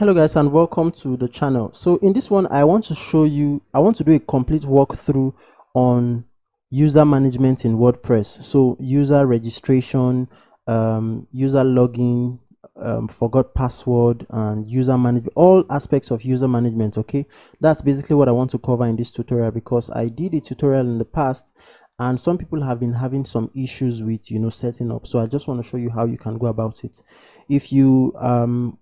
Hello guys and welcome to the channel. So in this one I want to do a complete walkthrough on user management in WordPress. So user registration, user login, forgot password, and user management, all aspects of user management. Okay, that's basically what I want to cover in this tutorial, because I did a tutorial in the past and some people have been having some issues with setting up. So I just want to show you how you can go about it. If you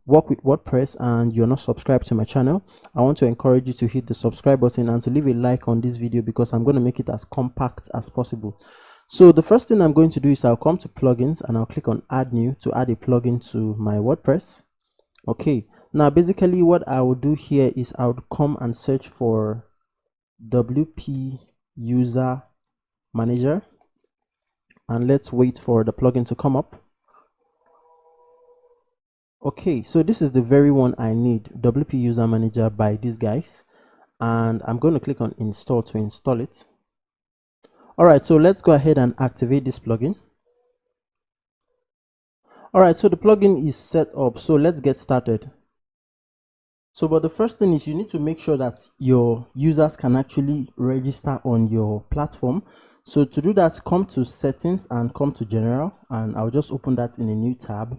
work with WordPress and you're not subscribed to my channel, I want to encourage you to hit the subscribe button and to leave a like on this video, because I'm going to make it as compact as possible. So the first thing I'm going to do is I'll come to plugins and I'll click on add new to add a plugin to my WordPress. Okay, now basically what I will do here is I would come and search for WP user manager, and let's wait for the plugin to come up. Okay, so this is the very one I need, WP user manager by these guys, and I'm going to click on install to install it. All right, so let's go ahead and activate this plugin. All right, so the plugin is set up, so let's get started. So but the first thing is you need to make sure that your users can actually register on your platform. So to do that, come to settings and come to general, and I'll just open that in a new tab.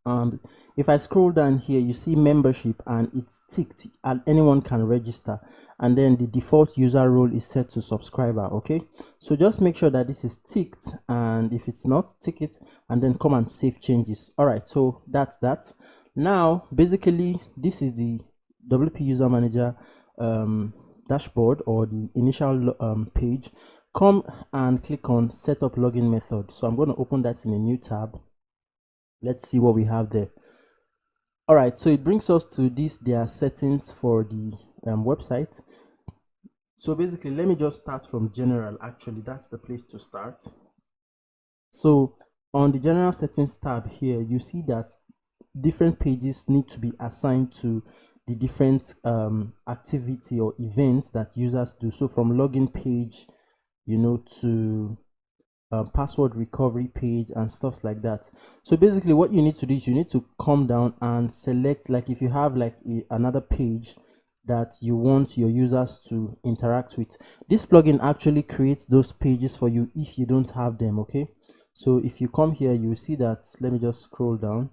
And if I scroll down here, you see membership and it's ticked and anyone can register, and then the default user role is set to subscriber. Okay, so just make sure that this is ticked, and if it's not, tick it and then come and save changes. All right, so that's that. Now basically this is the WP user manager dashboard, or the initial page. Come and click on setup login method. So I'm going to open that in a new tab. Let's see what we have there. All right, so it brings us to their settings for the website. So basically, let me just start from general. Actually, that's the place to start. So on the general settings tab here, you see that different pages need to be assigned to the different activity or events that users do. So from login page, to password recovery page and stuff like that. So basically what you need to do is you need to come down and select, like if you have like another page that you want your users to interact with, this plugin actually creates those pages for you if you don't have them. Okay, so if you come here, you will see that, let me just scroll down.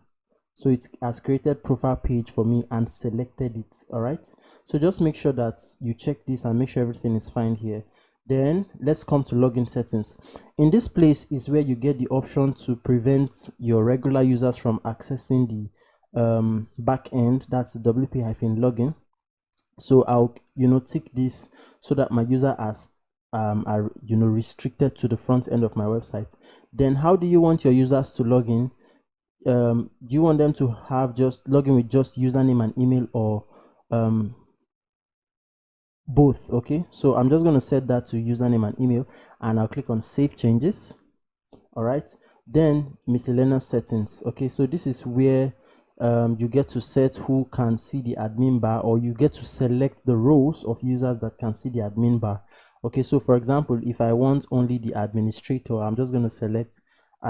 So it has created profile page for me and selected it. All right, so just make sure that you check this and make sure everything is fine here. Then let's come to login settings. In this place is where you get the option to prevent your regular users from accessing the back end, that's the WP-login. So I'll tick this so that my user are restricted to the front end of my website. Then how do you want your users to log in? Do you want them to have just login with just username and email, or both? Okay, so I'm just going to set that to username and email, and I'll click on save changes. All right, then miscellaneous settings. Okay, so this is where you get to set who can see the admin bar, or you get to select the rows of users that can see the admin bar. Okay, so for example, if I want only the administrator, I'm just going to select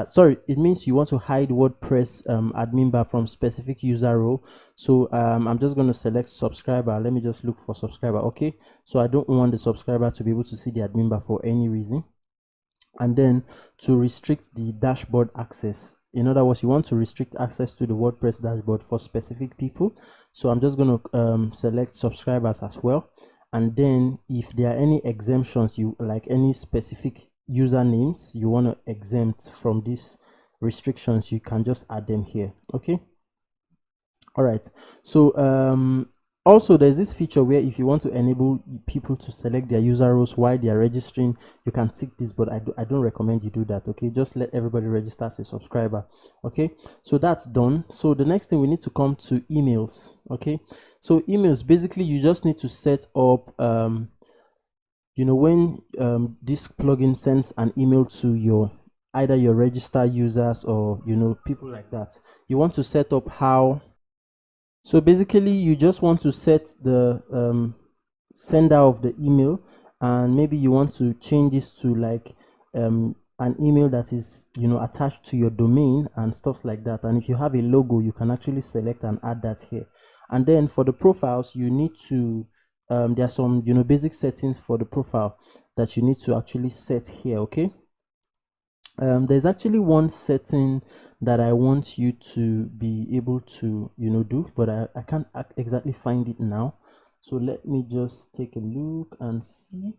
sorry, it means you want to hide WordPress admin bar from specific user role. So I'm just going to select subscriber. Let me just look for subscriber. Okay, so I don't want the subscriber to be able to see the admin bar for any reason. And then to restrict the dashboard access, in other words, you want to restrict access to the WordPress dashboard for specific people. So I'm just going to select subscribers as well. And then if there are any exemptions, you like any specific usernames you want to exempt from these restrictions, you can just add them here. Okay, all right, so also there's this feature where if you want to enable people to select their user roles while they are registering, you can tick this, but I don't recommend you do that. Okay, just let everybody register as a subscriber. Okay, so that's done. So the next thing, we need to come to emails. Okay, so emails, basically you just need to set up when this plugin sends an email to either your registered users or people like that, you want to set up how. So basically you just want to set the sender of the email, and maybe you want to change this to like an email that is, you know, attached to your domain and stuff like that. And if you have a logo, you can actually select and add that here. And then for the profiles, you need to there are some, you know, basic settings for the profile that you need to actually set here. Okay. There's actually one setting that I want you to be able to, you know, do, but I can't exactly find it now. So let me just take a look and see.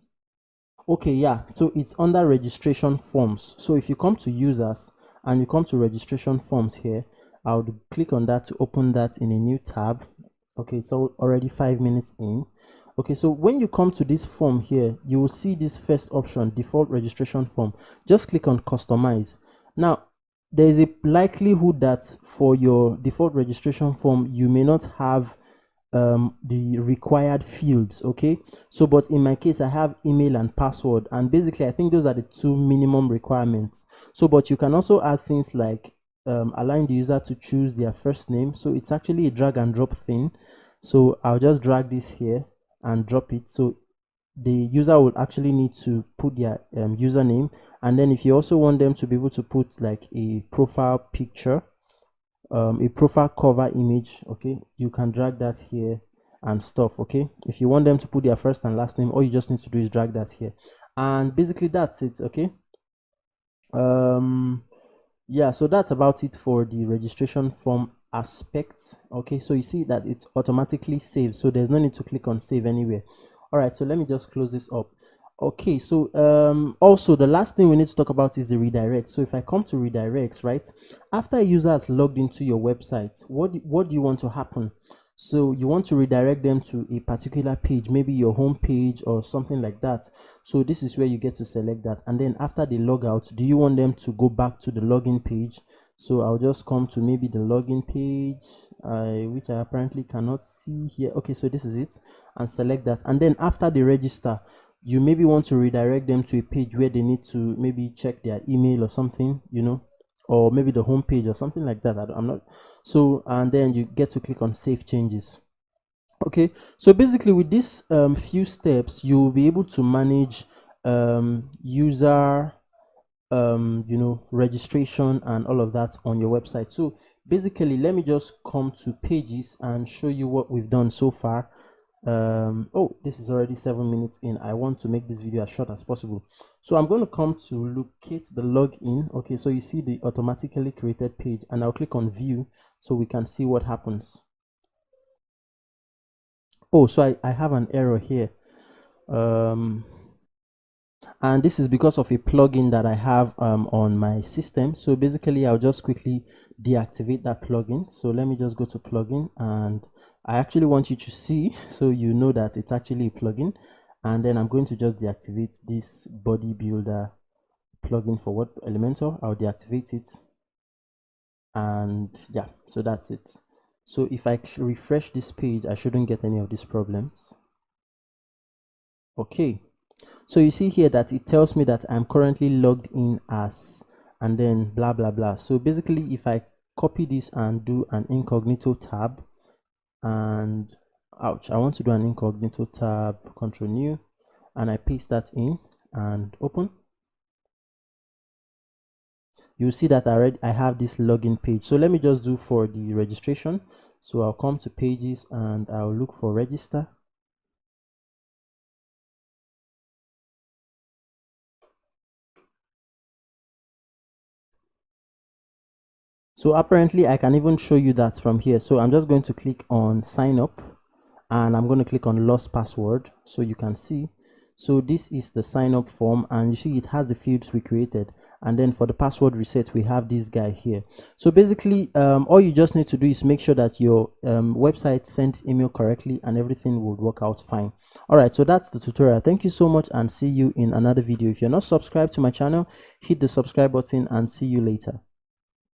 Okay, yeah, so it's under registration forms. So if you come to users and you come to registration forms here, I would click on that to open that in a new tab. Okay, it's already 5 minutes in. Okay, so when you come to this form here, you will see this first option, default registration form. Just click on customize. Now, there is a likelihood that for your default registration form, you may not have the required fields. Okay, so but in my case I have email and password, and basically I think those are the two minimum requirements. So but you can also add things like allowing the user to choose their first name. So it's actually a drag and drop thing. So I'll just drag this here and drop it. So the user will actually need to put their username, and then if you also want them to be able to put like a profile picture, a profile cover image, okay, you can drag that here and stuff. Okay, if you want them to put their first and last name, all you just need to do is drag that here, and basically that's it. Okay, yeah, so that's about it for the registration form aspect. Okay, so you see that it's automatically saved, so there's no need to click on save anywhere. All right, so let me just close this up. Okay, so also the last thing we need to talk about is the redirect. So if I come to redirects, right, after a user has logged into your website, what do you want to happen? So you want to redirect them to a particular page, maybe your home page or something like that. So this is where you get to select that, and then after they log out, do you want them to go back to the login page? So I'll just come to maybe the login page, which I apparently cannot see here. Okay, so this is it, and select that. And then after they register, you maybe want to redirect them to a page where they need to maybe check their email or something, you know, or maybe the home page or something like that. I'm not. So, and then you get to click on save changes. Okay, so basically with these few steps, you will be able to manage user you know, registration and all of that on your website. So basically, let me just come to pages and show you what we've done so far. Oh, this is already 7 minutes in. I want to make this video as short as possible, so I'm going to come to locate the login. Okay, so you see the automatically created page, and I'll click on view so we can see what happens. Oh, so I have an error here, and this is because of a plugin that I have on my system. So basically I'll just quickly deactivate that plugin. So let me just go to plugin, and I actually want you to see so you know that it's actually a plugin. And then I'm going to just deactivate this bodybuilder plugin for Word Elementor. I'll deactivate it, and yeah, so that's it. So if I refresh this page, I shouldn't get any of these problems. Okay, so you see here that it tells me that I'm currently logged in as, and then blah blah blah. So basically if I copy this and do an incognito tab, and ouch, I want to do an incognito tab, control new, and I paste that in and open, you see that I have this login page. So let me just do for the registration. So I'll come to pages and I'll look for register. So apparently I can even show you that from here. So I'm just going to click on sign up, and I'm going to click on lost password so you can see. So this is the sign up form, and you see it has the fields we created, and then for the password reset we have this guy here. So basically all you just need to do is make sure that your website sent email correctly, and everything will work out fine. All right, so that's the tutorial. Thank you so much, and see you in another video. If you're not subscribed to my channel, hit the subscribe button, and see you later.